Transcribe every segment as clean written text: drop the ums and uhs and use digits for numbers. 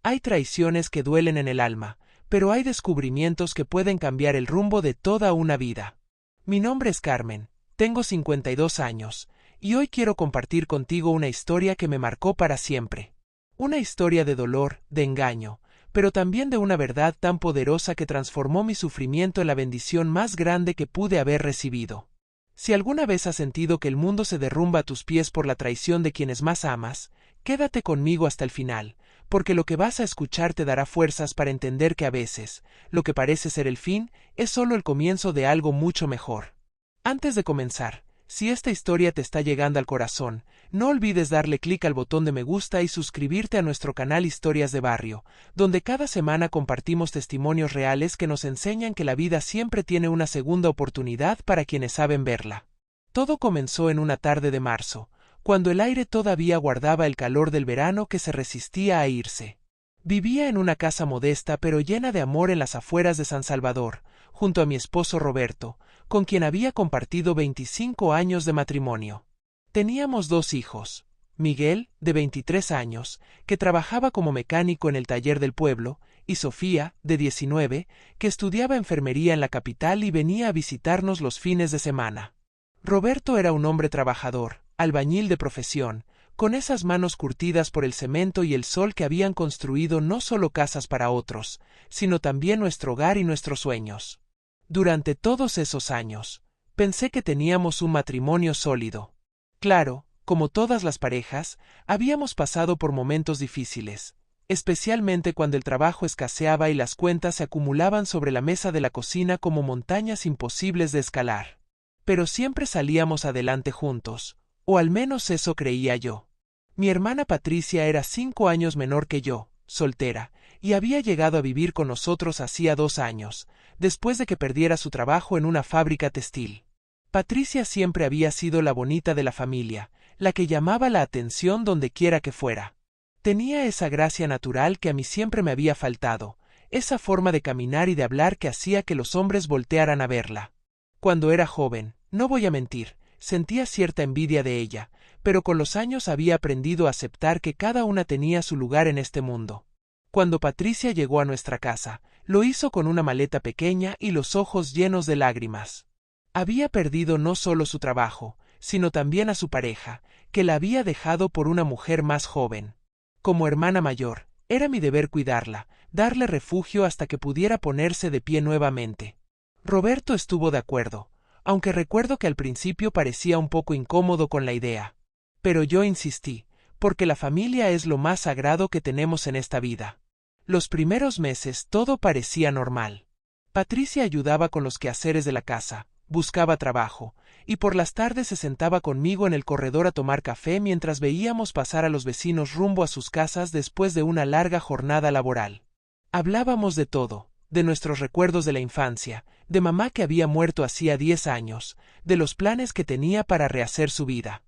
Hay traiciones que duelen en el alma, pero hay descubrimientos que pueden cambiar el rumbo de toda una vida. Mi nombre es Carmen, tengo 52 años, y hoy quiero compartir contigo una historia que me marcó para siempre. Una historia de dolor, de engaño, pero también de una verdad tan poderosa que transformó mi sufrimiento en la bendición más grande que pude haber recibido. Si alguna vez has sentido que el mundo se derrumba a tus pies por la traición de quienes más amas, quédate conmigo hasta el final, porque lo que vas a escuchar te dará fuerzas para entender que a veces, lo que parece ser el fin, es solo el comienzo de algo mucho mejor. Antes de comenzar, si esta historia te está llegando al corazón, no olvides darle clic al botón de me gusta y suscribirte a nuestro canal Historias de Barrio, donde cada semana compartimos testimonios reales que nos enseñan que la vida siempre tiene una segunda oportunidad para quienes saben verla. Todo comenzó en una tarde de marzo, cuando el aire todavía guardaba el calor del verano que se resistía a irse. Vivía en una casa modesta pero llena de amor en las afueras de San Salvador, junto a mi esposo Roberto, con quien había compartido 25 años de matrimonio. Teníamos 2 hijos, Miguel, de 23 años, que trabajaba como mecánico en el taller del pueblo, y Sofía, de 19, que estudiaba enfermería en la capital y venía a visitarnos los fines de semana. Roberto era un hombre trabajador, albañil de profesión, con esas manos curtidas por el cemento y el sol que habían construido no solo casas para otros, sino también nuestro hogar y nuestros sueños. Durante todos esos años, pensé que teníamos un matrimonio sólido. Claro, como todas las parejas, habíamos pasado por momentos difíciles, especialmente cuando el trabajo escaseaba y las cuentas se acumulaban sobre la mesa de la cocina como montañas imposibles de escalar. Pero siempre salíamos adelante juntos, o al menos eso creía yo. Mi hermana Patricia era 5 años menor que yo, soltera, y había llegado a vivir con nosotros hacía 2 años, después de que perdiera su trabajo en una fábrica textil. Patricia siempre había sido la bonita de la familia, la que llamaba la atención donde quiera que fuera. Tenía esa gracia natural que a mí siempre me había faltado, esa forma de caminar y de hablar que hacía que los hombres voltearan a verla. Cuando era joven, no voy a mentir, sentía cierta envidia de ella, pero con los años había aprendido a aceptar que cada una tenía su lugar en este mundo. Cuando Patricia llegó a nuestra casa, lo hizo con una maleta pequeña y los ojos llenos de lágrimas. Había perdido no solo su trabajo, sino también a su pareja, que la había dejado por una mujer más joven. Como hermana mayor, era mi deber cuidarla, darle refugio hasta que pudiera ponerse de pie nuevamente. Roberto estuvo de acuerdo, aunque recuerdo que al principio parecía un poco incómodo con la idea. Pero yo insistí, porque la familia es lo más sagrado que tenemos en esta vida. Los primeros meses todo parecía normal. Patricia ayudaba con los quehaceres de la casa, buscaba trabajo, y por las tardes se sentaba conmigo en el corredor a tomar café mientras veíamos pasar a los vecinos rumbo a sus casas después de una larga jornada laboral. Hablábamos de todo, de nuestros recuerdos de la infancia, de mamá que había muerto hacía 10 años, de los planes que tenía para rehacer su vida.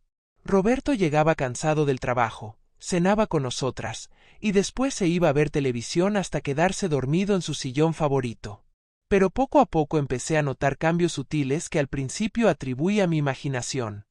Roberto llegaba cansado del trabajo, cenaba con nosotras, y después se iba a ver televisión hasta quedarse dormido en su sillón favorito. Pero poco a poco empecé a notar cambios sutiles que al principio atribuí a mi imaginación.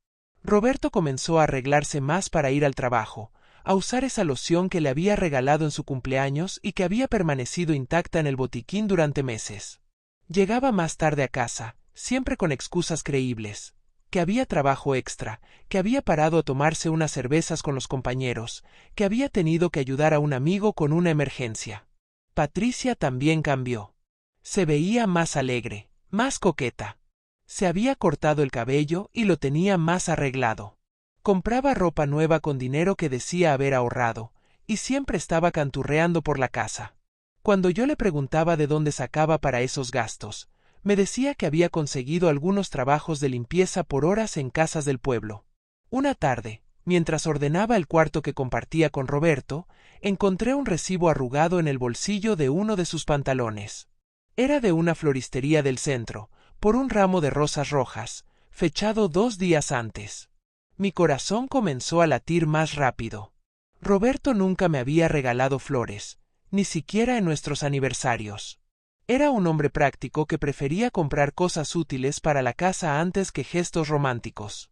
Roberto comenzó a arreglarse más para ir al trabajo, a usar esa loción que le había regalado en su cumpleaños y que había permanecido intacta en el botiquín durante meses. Llegaba más tarde a casa, siempre con excusas creíbles, que había trabajo extra, que había parado a tomarse unas cervezas con los compañeros, que había tenido que ayudar a un amigo con una emergencia. Patricia también cambió. Se veía más alegre, más coqueta. Se había cortado el cabello y lo tenía más arreglado. Compraba ropa nueva con dinero que decía haber ahorrado, y siempre estaba canturreando por la casa. Cuando yo le preguntaba de dónde sacaba para esos gastos, me decía que había conseguido algunos trabajos de limpieza por horas en casas del pueblo. Una tarde, mientras ordenaba el cuarto que compartía con Roberto, encontré un recibo arrugado en el bolsillo de uno de sus pantalones. Era de una floristería del centro, por un ramo de rosas rojas, fechado 2 días antes. Mi corazón comenzó a latir más rápido. Roberto nunca me había regalado flores, ni siquiera en nuestros aniversarios. Era un hombre práctico que prefería comprar cosas útiles para la casa antes que gestos románticos.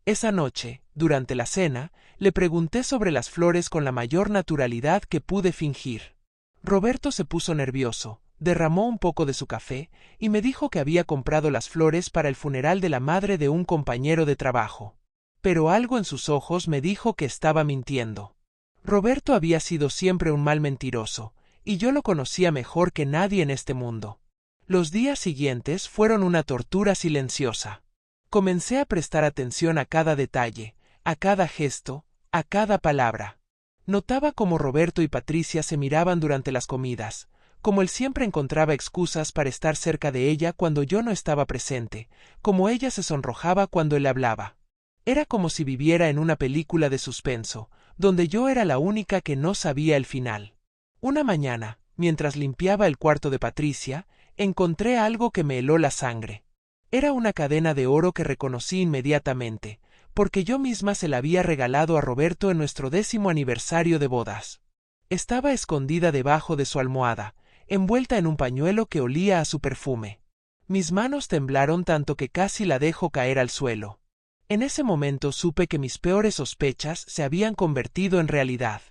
Esa noche, durante la cena, le pregunté sobre las flores con la mayor naturalidad que pude fingir. Roberto se puso nervioso, derramó un poco de su café y me dijo que había comprado las flores para el funeral de la madre de un compañero de trabajo. Pero algo en sus ojos me dijo que estaba mintiendo. Roberto había sido siempre un mal mentiroso, y yo lo conocía mejor que nadie en este mundo. Los días siguientes fueron una tortura silenciosa. Comencé a prestar atención a cada detalle, a cada gesto, a cada palabra. Notaba cómo Roberto y Patricia se miraban durante las comidas, como él siempre encontraba excusas para estar cerca de ella cuando yo no estaba presente, como ella se sonrojaba cuando él hablaba. Era como si viviera en una película de suspenso, donde yo era la única que no sabía el final. Una mañana, mientras limpiaba el cuarto de Patricia, encontré algo que me heló la sangre. Era una cadena de oro que reconocí inmediatamente, porque yo misma se la había regalado a Roberto en nuestro 10º aniversario de bodas. Estaba escondida debajo de su almohada, envuelta en un pañuelo que olía a su perfume. Mis manos temblaron tanto que casi la dejo caer al suelo. En ese momento supe que mis peores sospechas se habían convertido en realidad.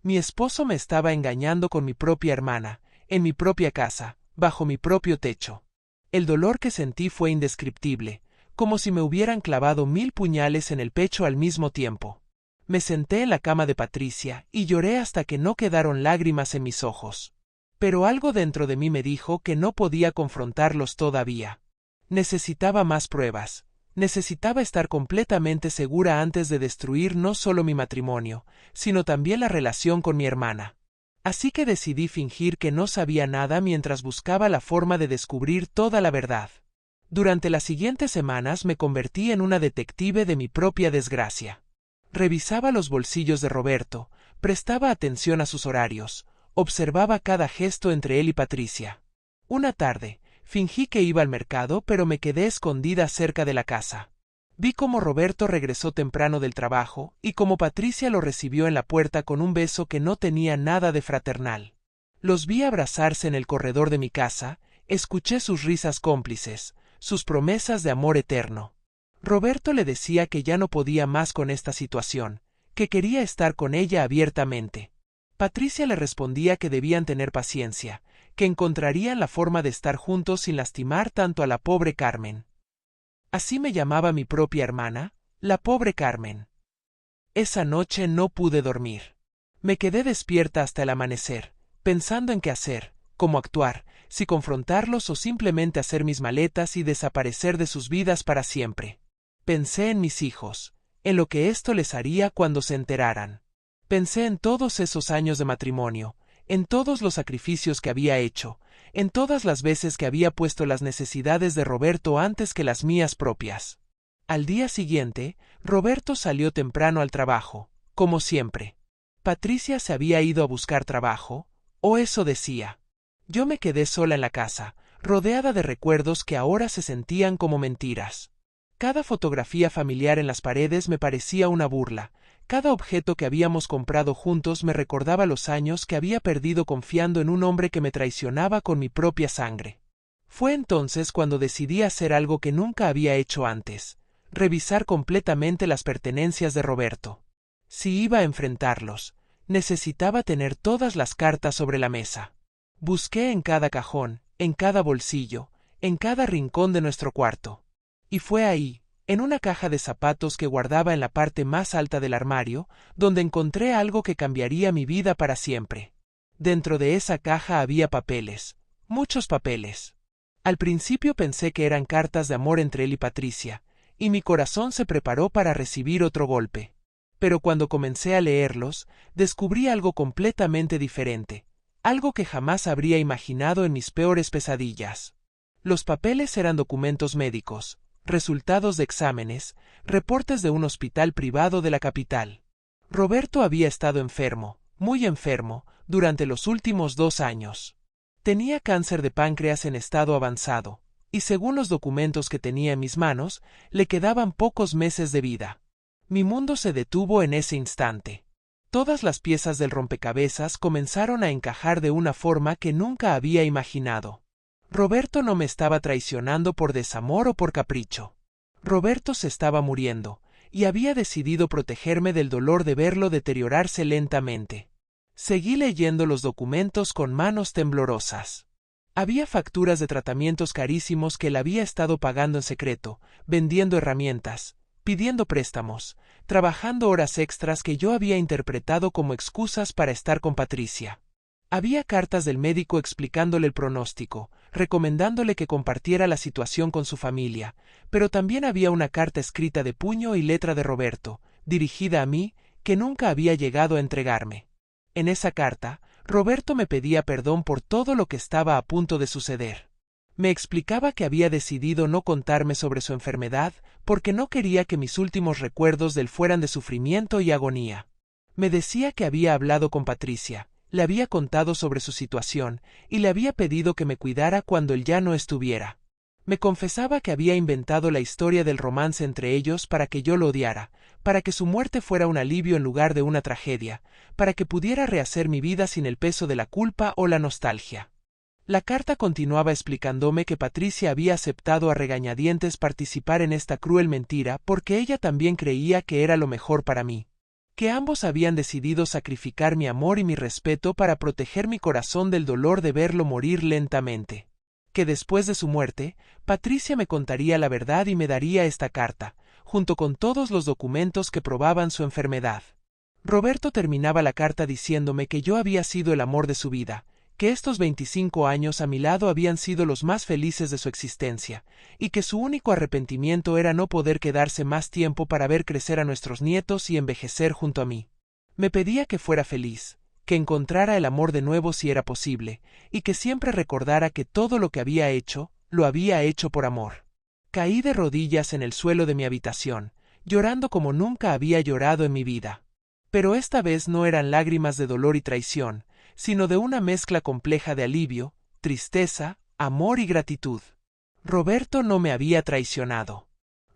Mi esposo me estaba engañando con mi propia hermana, en mi propia casa, bajo mi propio techo. El dolor que sentí fue indescriptible, como si me hubieran clavado 1000 puñales en el pecho al mismo tiempo. Me senté en la cama de Patricia y lloré hasta que no quedaron lágrimas en mis ojos. Pero algo dentro de mí me dijo que no podía confrontarlos todavía. Necesitaba más pruebas. Necesitaba estar completamente segura antes de destruir no solo mi matrimonio, sino también la relación con mi hermana. Así que decidí fingir que no sabía nada mientras buscaba la forma de descubrir toda la verdad. Durante las siguientes semanas me convertí en una detective de mi propia desgracia. Revisaba los bolsillos de Roberto, prestaba atención a sus horarios, observaba cada gesto entre él y Patricia. Una tarde, fingí que iba al mercado, pero me quedé escondida cerca de la casa. Vi cómo Roberto regresó temprano del trabajo y cómo Patricia lo recibió en la puerta con un beso que no tenía nada de fraternal. Los vi abrazarse en el corredor de mi casa, escuché sus risas cómplices, sus promesas de amor eterno. Roberto le decía que ya no podía más con esta situación, que quería estar con ella abiertamente. Patricia le respondía que debían tener paciencia, que encontrarían la forma de estar juntos sin lastimar tanto a la pobre Carmen. Así me llamaba mi propia hermana, la pobre Carmen. Esa noche no pude dormir. Me quedé despierta hasta el amanecer, pensando en qué hacer, cómo actuar, si confrontarlos o simplemente hacer mis maletas y desaparecer de sus vidas para siempre. Pensé en mis hijos, en lo que esto les haría cuando se enteraran. Pensé en todos esos años de matrimonio, en todos los sacrificios que había hecho, en todas las veces que había puesto las necesidades de Roberto antes que las mías propias. Al día siguiente, Roberto salió temprano al trabajo, como siempre. Patricia se había ido a buscar trabajo, o eso decía. Yo me quedé sola en la casa, rodeada de recuerdos que ahora se sentían como mentiras. Cada fotografía familiar en las paredes me parecía una burla. Cada objeto que habíamos comprado juntos me recordaba los años que había perdido confiando en un hombre que me traicionaba con mi propia sangre. Fue entonces cuando decidí hacer algo que nunca había hecho antes: revisar completamente las pertenencias de Roberto. Si iba a enfrentarlos, necesitaba tener todas las cartas sobre la mesa. Busqué en cada cajón, en cada bolsillo, en cada rincón de nuestro cuarto. Y fue ahí, en una caja de zapatos que guardaba en la parte más alta del armario, donde encontré algo que cambiaría mi vida para siempre. Dentro de esa caja había papeles, muchos papeles. Al principio pensé que eran cartas de amor entre él y Patricia, y mi corazón se preparó para recibir otro golpe. Pero cuando comencé a leerlos, descubrí algo completamente diferente, algo que jamás habría imaginado en mis peores pesadillas. Los papeles eran documentos médicos, resultados de exámenes, reportes de un hospital privado de la capital. Roberto había estado enfermo, muy enfermo, durante los últimos 2 años. Tenía cáncer de páncreas en estado avanzado, y según los documentos que tenía en mis manos, le quedaban pocos meses de vida. Mi mundo se detuvo en ese instante. Todas las piezas del rompecabezas comenzaron a encajar de una forma que nunca había imaginado. Roberto no me estaba traicionando por desamor o por capricho. Roberto se estaba muriendo, y había decidido protegerme del dolor de verlo deteriorarse lentamente. Seguí leyendo los documentos con manos temblorosas. Había facturas de tratamientos carísimos que él había estado pagando en secreto, vendiendo herramientas, pidiendo préstamos, trabajando horas extras que yo había interpretado como excusas para estar con Patricia. Había cartas del médico explicándole el pronóstico, recomendándole que compartiera la situación con su familia, pero también había una carta escrita de puño y letra de Roberto, dirigida a mí, que nunca había llegado a entregarme. En esa carta, Roberto me pedía perdón por todo lo que estaba a punto de suceder. Me explicaba que había decidido no contarme sobre su enfermedad porque no quería que mis últimos recuerdos de él fueran de sufrimiento y agonía. Me decía que había hablado con Patricia, le había contado sobre su situación y le había pedido que me cuidara cuando él ya no estuviera. Me confesaba que había inventado la historia del romance entre ellos para que yo lo odiara, para que su muerte fuera un alivio en lugar de una tragedia, para que pudiera rehacer mi vida sin el peso de la culpa o la nostalgia. La carta continuaba explicándome que Patricia había aceptado a regañadientes participar en esta cruel mentira porque ella también creía que era lo mejor para mí, que ambos habían decidido sacrificar mi amor y mi respeto para proteger mi corazón del dolor de verlo morir lentamente, que después de su muerte, Patricia me contaría la verdad y me daría esta carta, junto con todos los documentos que probaban su enfermedad. Roberto terminaba la carta diciéndome que yo había sido el amor de su vida, que estos 25 años a mi lado habían sido los más felices de su existencia, y que su único arrepentimiento era no poder quedarse más tiempo para ver crecer a nuestros nietos y envejecer junto a mí. Me pedía que fuera feliz, que encontrara el amor de nuevo si era posible, y que siempre recordara que todo lo que había hecho, lo había hecho por amor. Caí de rodillas en el suelo de mi habitación, llorando como nunca había llorado en mi vida. Pero esta vez no eran lágrimas de dolor y traición, sino de una mezcla compleja de alivio, tristeza, amor y gratitud. Roberto no me había traicionado.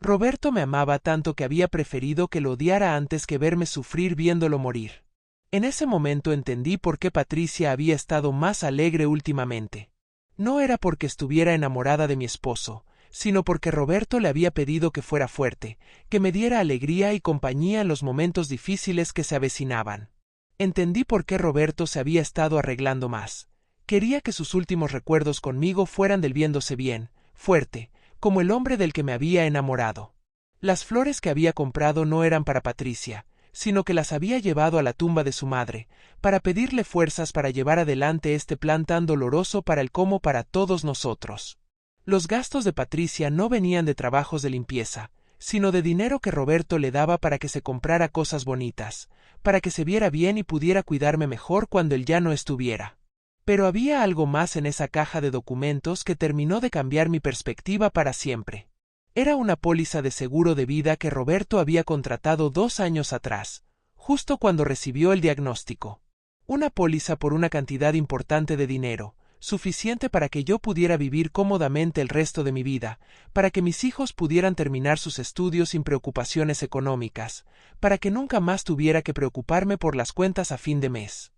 Roberto me amaba tanto que había preferido que lo odiara antes que verme sufrir viéndolo morir. En ese momento entendí por qué Patricia había estado más alegre últimamente. No era porque estuviera enamorada de mi esposo, sino porque Roberto le había pedido que fuera fuerte, que me diera alegría y compañía en los momentos difíciles que se avecinaban. Entendí por qué Roberto se había estado arreglando más. Quería que sus últimos recuerdos conmigo fueran del viéndose bien, fuerte, como el hombre del que me había enamorado. Las flores que había comprado no eran para Patricia, sino que las había llevado a la tumba de su madre, para pedirle fuerzas para llevar adelante este plan tan doloroso para él como para todos nosotros. Los gastos de Patricia no venían de trabajos de limpieza, sino de dinero que Roberto le daba para que se comprara cosas bonitas, para que se viera bien y pudiera cuidarme mejor cuando él ya no estuviera. Pero había algo más en esa caja de documentos que terminó de cambiar mi perspectiva para siempre. Era una póliza de seguro de vida que Roberto había contratado 2 años atrás, justo cuando recibió el diagnóstico. Una póliza por una cantidad importante de dinero, suficiente para que yo pudiera vivir cómodamente el resto de mi vida, para que mis hijos pudieran terminar sus estudios sin preocupaciones económicas, para que nunca más tuviera que preocuparme por las cuentas a fin de mes.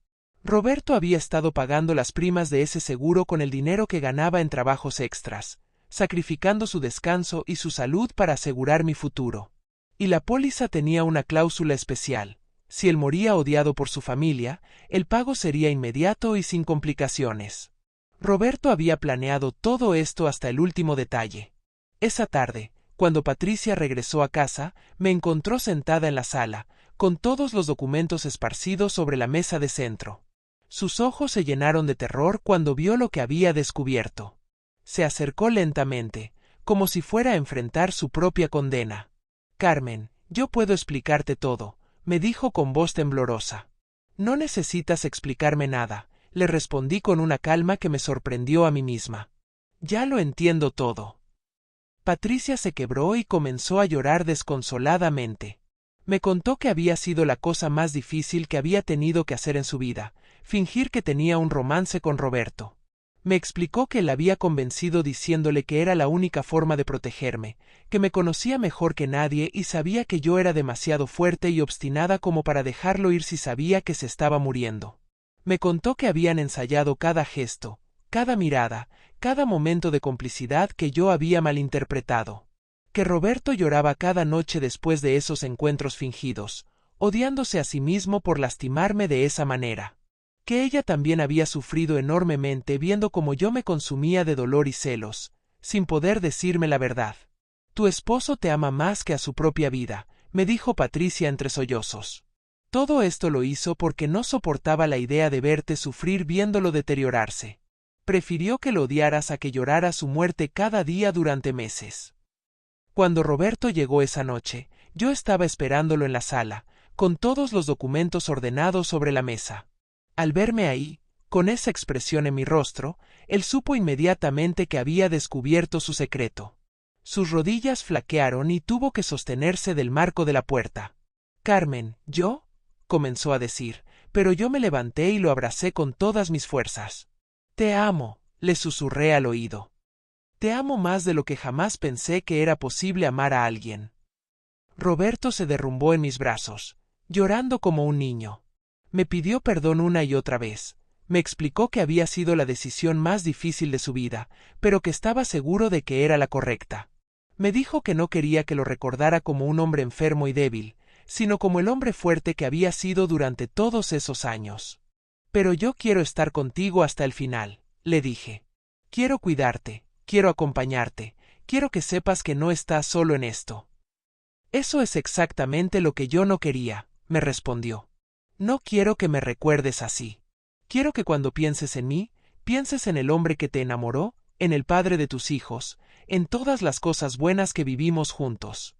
Roberto había estado pagando las primas de ese seguro con el dinero que ganaba en trabajos extras, sacrificando su descanso y su salud para asegurar mi futuro. Y la póliza tenía una cláusula especial. Si él moría odiado por su familia, el pago sería inmediato y sin complicaciones. Roberto había planeado todo esto hasta el último detalle. Esa tarde, cuando Patricia regresó a casa, me encontró sentada en la sala, con todos los documentos esparcidos sobre la mesa de centro. Sus ojos se llenaron de terror cuando vio lo que había descubierto. Se acercó lentamente, como si fuera a enfrentar su propia condena. «Carmen, yo puedo explicarte todo», me dijo con voz temblorosa. «No necesitas explicarme nada», le respondí con una calma que me sorprendió a mí misma. «Ya lo entiendo todo». Patricia se quebró y comenzó a llorar desconsoladamente. Me contó que había sido la cosa más difícil que había tenido que hacer en su vida, fingir que tenía un romance con Roberto. Me explicó que él había convencido diciéndole que era la única forma de protegerme, que me conocía mejor que nadie y sabía que yo era demasiado fuerte y obstinada como para dejarlo ir si sabía que se estaba muriendo. Me contó que habían ensayado cada gesto, cada mirada, cada momento de complicidad que yo había malinterpretado. Que Roberto lloraba cada noche después de esos encuentros fingidos, odiándose a sí mismo por lastimarme de esa manera. que ella también había sufrido enormemente viendo cómo yo me consumía de dolor y celos, sin poder decirme la verdad. Tu esposo te ama más que a su propia vida, me dijo Patricia entre sollozos. Todo esto lo hizo porque no soportaba la idea de verte sufrir viéndolo deteriorarse. Prefirió que lo odiaras a que llorara su muerte cada día durante meses. Cuando Roberto llegó esa noche, yo estaba esperándolo en la sala, con todos los documentos ordenados sobre la mesa. Al verme ahí, con esa expresión en mi rostro, él supo inmediatamente que había descubierto su secreto. Sus rodillas flaquearon y tuvo que sostenerse del marco de la puerta. «Carmen, ¿yo?», comenzó a decir, pero yo me levanté y lo abracé con todas mis fuerzas. «Te amo», le susurré al oído. «Te amo más de lo que jamás pensé que era posible amar a alguien». Roberto se derrumbó en mis brazos, llorando como un niño. Me pidió perdón una y otra vez. Me explicó que había sido la decisión más difícil de su vida, pero que estaba seguro de que era la correcta. Me dijo que no quería que lo recordara como un hombre enfermo y débil, sino como el hombre fuerte que había sido durante todos esos años. «Pero yo quiero estar contigo hasta el final», le dije. «Quiero cuidarte, quiero acompañarte, quiero que sepas que no estás solo en esto». «Eso es exactamente lo que yo no quería», me respondió. «No quiero que me recuerdes así. Quiero que cuando pienses en mí, pienses en el hombre que te enamoró, en el padre de tus hijos, en todas las cosas buenas que vivimos juntos».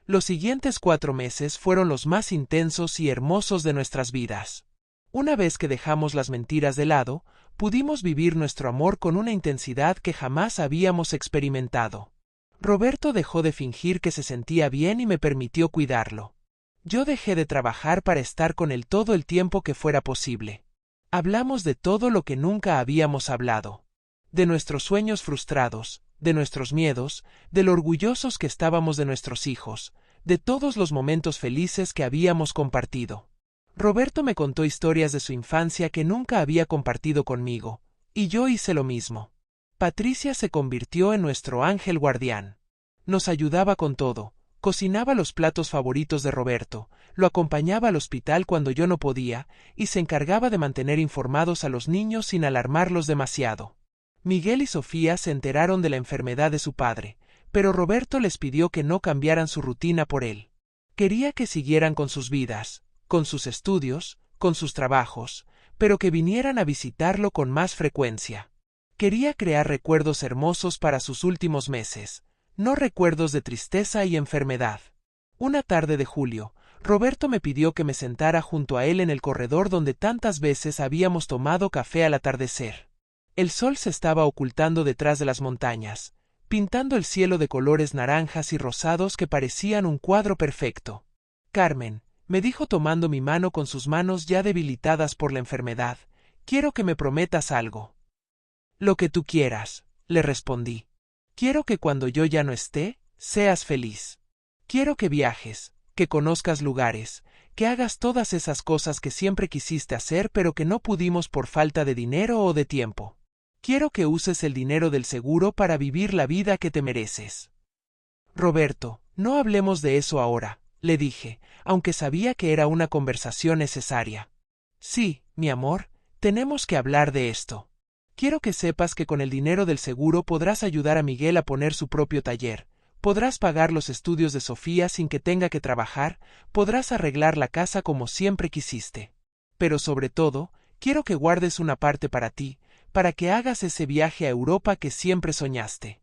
Los siguientes 4 meses fueron los más intensos y hermosos de nuestras vidas. Una vez que dejamos las mentiras de lado, pudimos vivir nuestro amor con una intensidad que jamás habíamos experimentado. Roberto dejó de fingir que se sentía bien y me permitió cuidarlo. Yo dejé de trabajar para estar con él todo el tiempo que fuera posible. Hablamos de todo lo que nunca habíamos hablado. De nuestros sueños frustrados, de nuestros miedos, de lo orgullosos que estábamos de nuestros hijos, de todos los momentos felices que habíamos compartido. Roberto me contó historias de su infancia que nunca había compartido conmigo, y yo hice lo mismo. Patricia se convirtió en nuestro ángel guardián. Nos ayudaba con todo, cocinaba los platos favoritos de Roberto, lo acompañaba al hospital cuando yo no podía, y se encargaba de mantener informados a los niños sin alarmarlos demasiado. Miguel y Sofía se enteraron de la enfermedad de su padre, pero Roberto les pidió que no cambiaran su rutina por él. Quería que siguieran con sus vidas, con sus estudios, con sus trabajos, pero que vinieran a visitarlo con más frecuencia. Quería crear recuerdos hermosos para sus últimos meses, no recuerdos de tristeza y enfermedad. Una tarde de julio, Roberto me pidió que me sentara junto a él en el corredor donde tantas veces habíamos tomado café al atardecer. El sol se estaba ocultando detrás de las montañas, pintando el cielo de colores naranjas y rosados que parecían un cuadro perfecto. «Carmen», me dijo tomando mi mano con sus manos ya debilitadas por la enfermedad, «quiero que me prometas algo». «Lo que tú quieras», le respondí. «Quiero que cuando yo ya no esté, seas feliz. Quiero que viajes, que conozcas lugares, que hagas todas esas cosas que siempre quisiste hacer pero que no pudimos por falta de dinero o de tiempo. Quiero que uses el dinero del seguro para vivir la vida que te mereces». «Roberto, no hablemos de eso ahora», le dije, aunque sabía que era una conversación necesaria. «Sí, mi amor, tenemos que hablar de esto. Quiero que sepas que con el dinero del seguro podrás ayudar a Miguel a poner su propio taller, podrás pagar los estudios de Sofía sin que tenga que trabajar, podrás arreglar la casa como siempre quisiste. Pero sobre todo, quiero que guardes una parte para ti, para que hagas ese viaje a Europa que siempre soñaste».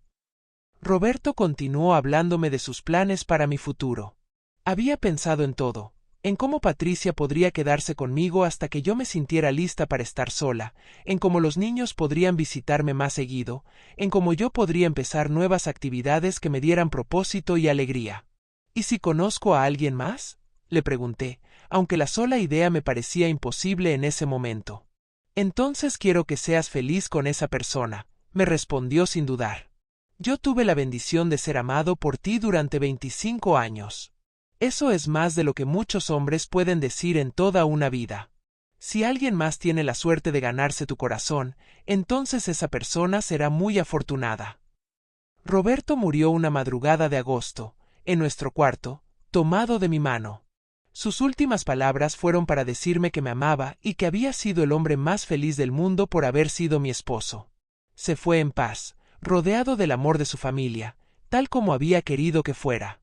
Roberto continuó hablándome de sus planes para mi futuro. Había pensado en todo, en cómo Patricia podría quedarse conmigo hasta que yo me sintiera lista para estar sola, en cómo los niños podrían visitarme más seguido, en cómo yo podría empezar nuevas actividades que me dieran propósito y alegría. «¿Y si conozco a alguien más?», le pregunté, aunque la sola idea me parecía imposible en ese momento. «Entonces quiero que seas feliz con esa persona», me respondió sin dudar. «Yo tuve la bendición de ser amado por ti durante 25 años. Eso es más de lo que muchos hombres pueden decir en toda una vida. Si alguien más tiene la suerte de ganarse tu corazón, entonces esa persona será muy afortunada». Roberto murió una madrugada de agosto, en nuestro cuarto, tomado de mi mano. Sus últimas palabras fueron para decirme que me amaba y que había sido el hombre más feliz del mundo por haber sido mi esposo. Se fue en paz, rodeado del amor de su familia, tal como había querido que fuera.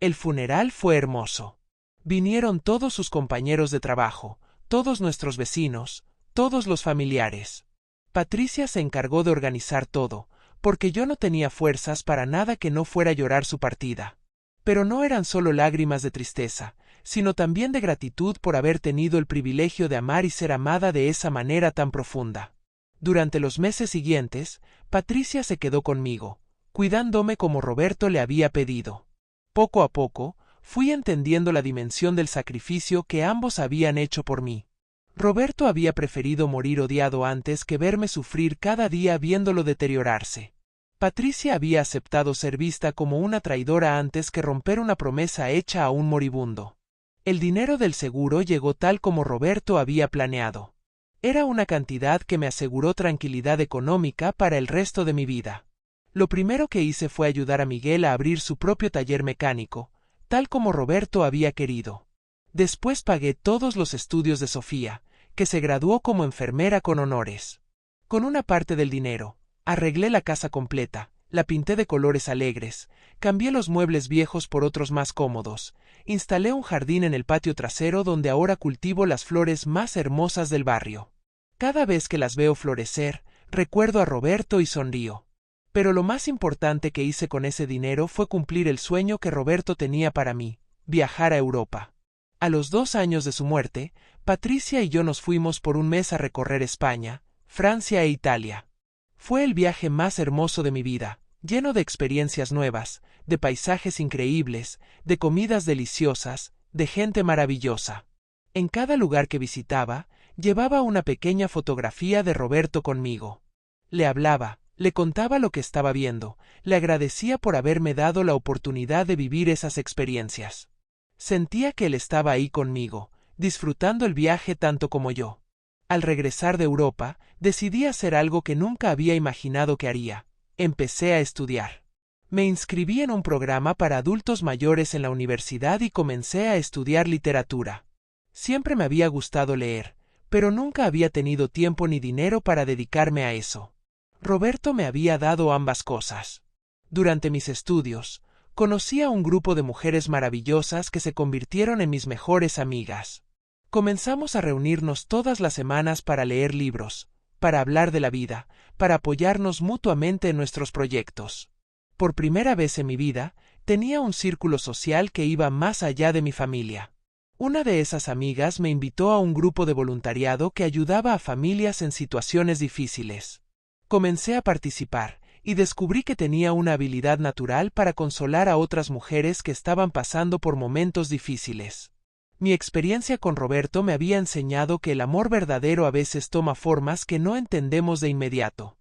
El funeral fue hermoso. Vinieron todos sus compañeros de trabajo, todos nuestros vecinos, todos los familiares. Patricia se encargó de organizar todo, porque yo no tenía fuerzas para nada que no fuera llorar su partida. Pero no eran solo lágrimas de tristeza, sino también de gratitud por haber tenido el privilegio de amar y ser amada de esa manera tan profunda. Durante los meses siguientes, Patricia se quedó conmigo, cuidándome como Roberto le había pedido. Poco a poco, fui entendiendo la dimensión del sacrificio que ambos habían hecho por mí. Roberto había preferido morir odiado antes que verme sufrir cada día viéndolo deteriorarse. Patricia había aceptado ser vista como una traidora antes que romper una promesa hecha a un moribundo. El dinero del seguro llegó tal como Roberto había planeado. Era una cantidad que me aseguró tranquilidad económica para el resto de mi vida. Lo primero que hice fue ayudar a Miguel a abrir su propio taller mecánico, tal como Roberto había querido. Después pagué todos los estudios de Sofía, que se graduó como enfermera con honores. Con una parte del dinero, arreglé la casa completa, la pinté de colores alegres, cambié los muebles viejos por otros más cómodos, instalé un jardín en el patio trasero donde ahora cultivo las flores más hermosas del barrio. Cada vez que las veo florecer, recuerdo a Roberto y sonrío. Pero lo más importante que hice con ese dinero fue cumplir el sueño que Roberto tenía para mí, viajar a Europa. A los 2 años de su muerte, Patricia y yo nos fuimos por un mes a recorrer España, Francia e Italia. Fue el viaje más hermoso de mi vida, lleno de experiencias nuevas, de paisajes increíbles, de comidas deliciosas, de gente maravillosa. En cada lugar que visitaba, llevaba una pequeña fotografía de Roberto conmigo. Le hablaba, le contaba lo que estaba viendo, le agradecía por haberme dado la oportunidad de vivir esas experiencias. Sentía que él estaba ahí conmigo, disfrutando el viaje tanto como yo. Al regresar de Europa, decidí hacer algo que nunca había imaginado que haría. Empecé a estudiar. Me inscribí en un programa para adultos mayores en la universidad y comencé a estudiar literatura. Siempre me había gustado leer, pero nunca había tenido tiempo ni dinero para dedicarme a eso. Roberto me había dado ambas cosas. Durante mis estudios, conocí a un grupo de mujeres maravillosas que se convirtieron en mis mejores amigas. Comenzamos a reunirnos todas las semanas para leer libros, para hablar de la vida, para apoyarnos mutuamente en nuestros proyectos. Por primera vez en mi vida, tenía un círculo social que iba más allá de mi familia. Una de esas amigas me invitó a un grupo de voluntariado que ayudaba a familias en situaciones difíciles. Comencé a participar, y descubrí que tenía una habilidad natural para consolar a otras mujeres que estaban pasando por momentos difíciles. Mi experiencia con Roberto me había enseñado que el amor verdadero a veces toma formas que no entendemos de inmediato.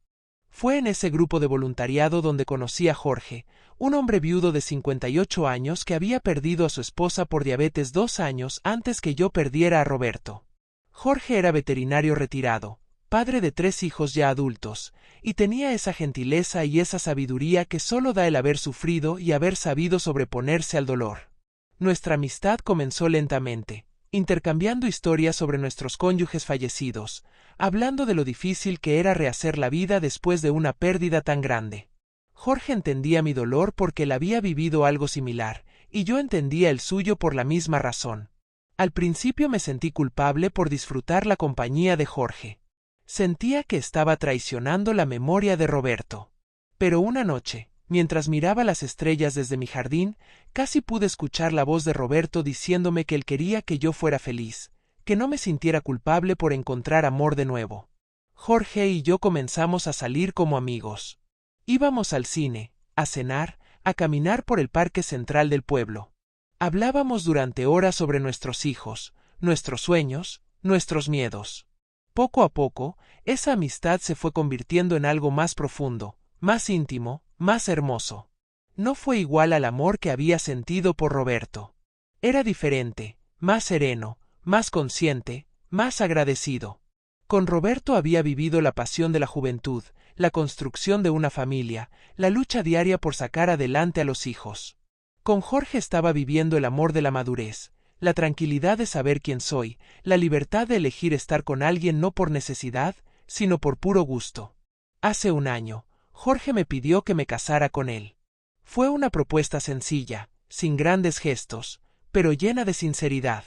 Fue en ese grupo de voluntariado donde conocí a Jorge, un hombre viudo de 58 años que había perdido a su esposa por diabetes 2 años antes que yo perdiera a Roberto. Jorge era veterinario retirado, padre de 3 hijos ya adultos, y tenía esa gentileza y esa sabiduría que solo da el haber sufrido y haber sabido sobreponerse al dolor. Nuestra amistad comenzó lentamente, intercambiando historias sobre nuestros cónyuges fallecidos, hablando de lo difícil que era rehacer la vida después de una pérdida tan grande. Jorge entendía mi dolor porque él había vivido algo similar, y yo entendía el suyo por la misma razón. Al principio me sentí culpable por disfrutar la compañía de Jorge. Sentía que estaba traicionando la memoria de Roberto. Pero una noche, mientras miraba las estrellas desde mi jardín, casi pude escuchar la voz de Roberto diciéndome que él quería que yo fuera feliz, que no me sintiera culpable por encontrar amor de nuevo. Jorge y yo comenzamos a salir como amigos. Íbamos al cine, a cenar, a caminar por el parque central del pueblo. Hablábamos durante horas sobre nuestros hijos, nuestros sueños, nuestros miedos. Poco a poco, esa amistad se fue convirtiendo en algo más profundo, más íntimo, más hermoso. No fue igual al amor que había sentido por Roberto. Era diferente, más sereno, más consciente, más agradecido. Con Roberto había vivido la pasión de la juventud, la construcción de una familia, la lucha diaria por sacar adelante a los hijos. Con Jorge estaba viviendo el amor de la madurez, la tranquilidad de saber quién soy, la libertad de elegir estar con alguien no por necesidad, sino por puro gusto. Hace un año, Jorge me pidió que me casara con él. Fue una propuesta sencilla, sin grandes gestos, pero llena de sinceridad.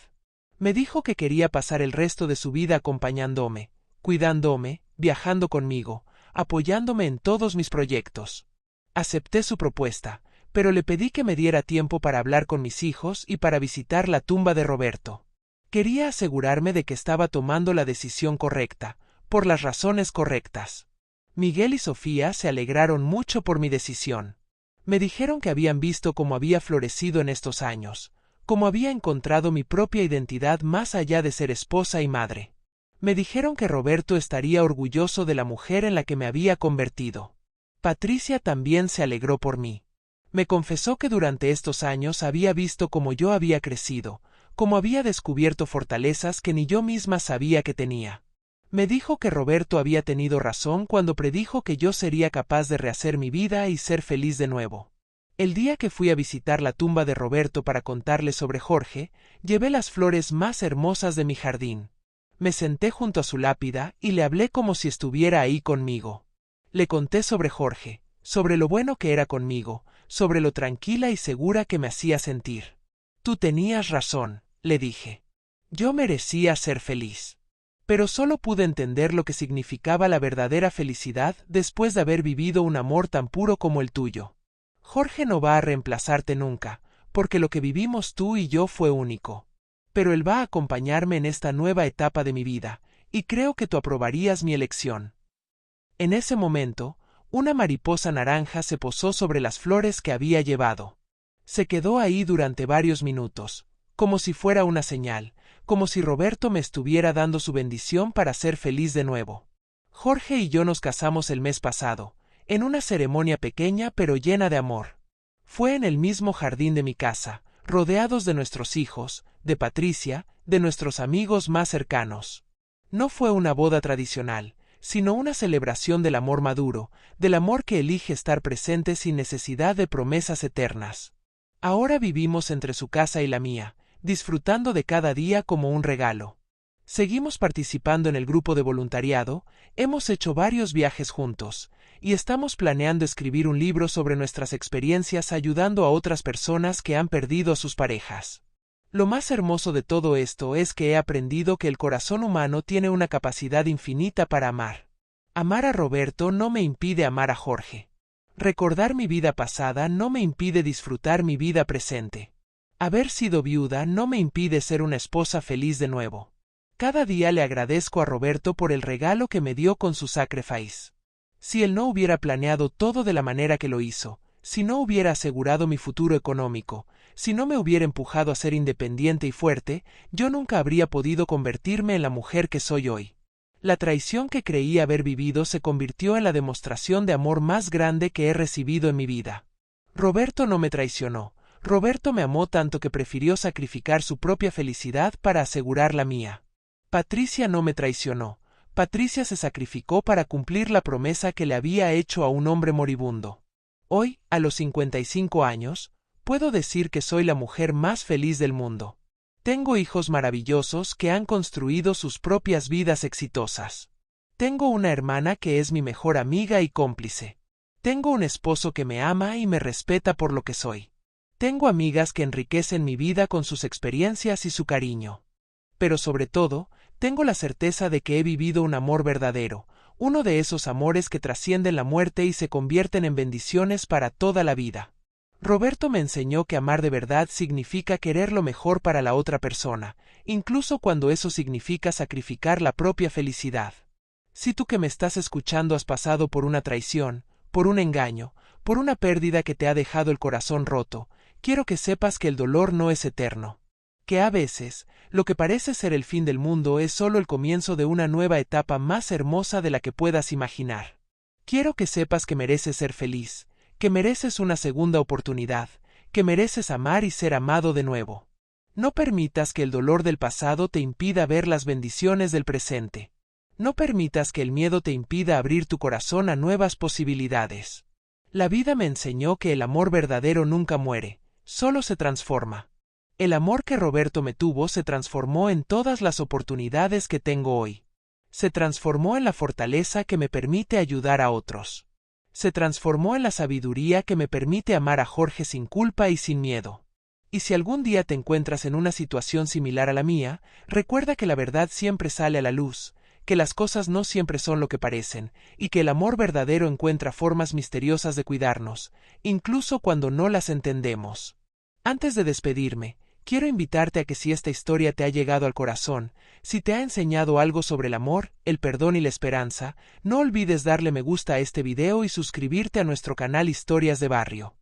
Me dijo que quería pasar el resto de su vida acompañándome, cuidándome, viajando conmigo, apoyándome en todos mis proyectos. Acepté su propuesta, pero le pedí que me diera tiempo para hablar con mis hijos y para visitar la tumba de Roberto. Quería asegurarme de que estaba tomando la decisión correcta, por las razones correctas. Miguel y Sofía se alegraron mucho por mi decisión. Me dijeron que habían visto cómo había florecido en estos años, cómo había encontrado mi propia identidad más allá de ser esposa y madre. Me dijeron que Roberto estaría orgulloso de la mujer en la que me había convertido. Patricia también se alegró por mí. Me confesó que durante estos años había visto cómo yo había crecido, cómo había descubierto fortalezas que ni yo misma sabía que tenía. Me dijo que Roberto había tenido razón cuando predijo que yo sería capaz de rehacer mi vida y ser feliz de nuevo. El día que fui a visitar la tumba de Roberto para contarle sobre Jorge, llevé las flores más hermosas de mi jardín. Me senté junto a su lápida y le hablé como si estuviera ahí conmigo. Le conté sobre Jorge, sobre lo bueno que era conmigo, sobre lo tranquila y segura que me hacía sentir. Tú tenías razón, le dije. Yo merecía ser feliz. Pero solo pude entender lo que significaba la verdadera felicidad después de haber vivido un amor tan puro como el tuyo. Jorge no va a reemplazarte nunca, porque lo que vivimos tú y yo fue único. Pero él va a acompañarme en esta nueva etapa de mi vida, y creo que tú aprobarías mi elección. En ese momento, una mariposa naranja se posó sobre las flores que había llevado. Se quedó ahí durante varios minutos, como si fuera una señal, como si Roberto me estuviera dando su bendición para ser feliz de nuevo. Jorge y yo nos casamos el mes pasado, en una ceremonia pequeña pero llena de amor. Fue en el mismo jardín de mi casa, rodeados de nuestros hijos, de Patricia, de nuestros amigos más cercanos. No fue una boda tradicional, sino una celebración del amor maduro, del amor que elige estar presente sin necesidad de promesas eternas. Ahora vivimos entre su casa y la mía, disfrutando de cada día como un regalo. Seguimos participando en el grupo de voluntariado, hemos hecho varios viajes juntos, y estamos planeando escribir un libro sobre nuestras experiencias ayudando a otras personas que han perdido a sus parejas. Lo más hermoso de todo esto es que he aprendido que el corazón humano tiene una capacidad infinita para amar. Amar a Roberto no me impide amar a Jorge. Recordar mi vida pasada no me impide disfrutar mi vida presente. Haber sido viuda no me impide ser una esposa feliz de nuevo. Cada día le agradezco a Roberto por el regalo que me dio con su sacrifice. Si él no hubiera planeado todo de la manera que lo hizo, si no hubiera asegurado mi futuro económico, si no me hubiera empujado a ser independiente y fuerte, yo nunca habría podido convertirme en la mujer que soy hoy. La traición que creí haber vivido se convirtió en la demostración de amor más grande que he recibido en mi vida. Roberto no me traicionó. Roberto me amó tanto que prefirió sacrificar su propia felicidad para asegurar la mía. Patricia no me traicionó. Patricia se sacrificó para cumplir la promesa que le había hecho a un hombre moribundo. Hoy, a los 55 años, puedo decir que soy la mujer más feliz del mundo. Tengo hijos maravillosos que han construido sus propias vidas exitosas. Tengo una hermana que es mi mejor amiga y cómplice. Tengo un esposo que me ama y me respeta por lo que soy. Tengo amigas que enriquecen mi vida con sus experiencias y su cariño. Pero sobre todo, tengo la certeza de que he vivido un amor verdadero, uno de esos amores que trascienden la muerte y se convierten en bendiciones para toda la vida. Roberto me enseñó que amar de verdad significa querer lo mejor para la otra persona, incluso cuando eso significa sacrificar la propia felicidad. Si tú que me estás escuchando has pasado por una traición, por un engaño, por una pérdida que te ha dejado el corazón roto, quiero que sepas que el dolor no es eterno. Que a veces, lo que parece ser el fin del mundo es solo el comienzo de una nueva etapa más hermosa de la que puedas imaginar. Quiero que sepas que mereces ser feliz, que mereces una segunda oportunidad, que mereces amar y ser amado de nuevo. No permitas que el dolor del pasado te impida ver las bendiciones del presente. No permitas que el miedo te impida abrir tu corazón a nuevas posibilidades. La vida me enseñó que el amor verdadero nunca muere, solo se transforma. El amor que Roberto me tuvo se transformó en todas las oportunidades que tengo hoy. Se transformó en la fortaleza que me permite ayudar a otros. Se transformó en la sabiduría que me permite amar a Jorge sin culpa y sin miedo. Y si algún día te encuentras en una situación similar a la mía, recuerda que la verdad siempre sale a la luz, que las cosas no siempre son lo que parecen, y que el amor verdadero encuentra formas misteriosas de cuidarnos, incluso cuando no las entendemos. Antes de despedirme, quiero invitarte a que si esta historia te ha llegado al corazón, si te ha enseñado algo sobre el amor, el perdón y la esperanza, no olvides darle me gusta a este video y suscribirte a nuestro canal Historias de Barrio.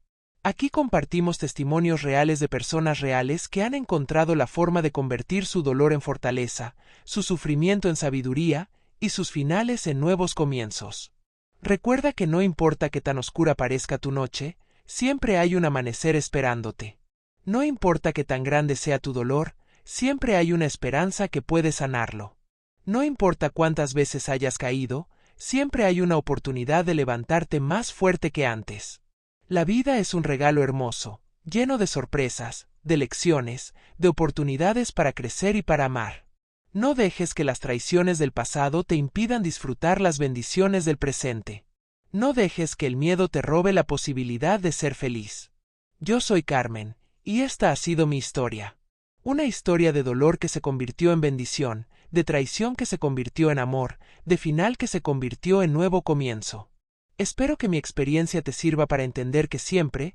Aquí compartimos testimonios reales de personas reales que han encontrado la forma de convertir su dolor en fortaleza, su sufrimiento en sabiduría y sus finales en nuevos comienzos. Recuerda que no importa que tan oscura parezca tu noche, siempre hay un amanecer esperándote. No importa que tan grande sea tu dolor, siempre hay una esperanza que puede sanarlo. No importa cuántas veces hayas caído, siempre hay una oportunidad de levantarte más fuerte que antes. La vida es un regalo hermoso, lleno de sorpresas, de lecciones, de oportunidades para crecer y para amar. No dejes que las traiciones del pasado te impidan disfrutar las bendiciones del presente. No dejes que el miedo te robe la posibilidad de ser feliz. Yo soy Carmen, y esta ha sido mi historia. Una historia de dolor que se convirtió en bendición, de traición que se convirtió en amor, de final que se convirtió en nuevo comienzo. Espero que mi experiencia te sirva para entender que siempre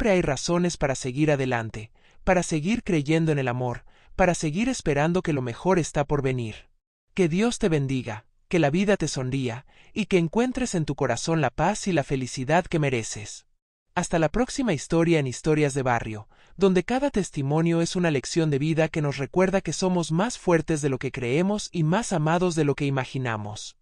hay razones para seguir adelante, para seguir creyendo en el amor, para seguir esperando que lo mejor está por venir. Que Dios te bendiga, que la vida te sonría, y que encuentres en tu corazón la paz y la felicidad que mereces. Hasta la próxima historia en Historias de Barrio, donde cada testimonio es una lección de vida que nos recuerda que somos más fuertes de lo que creemos y más amados de lo que imaginamos.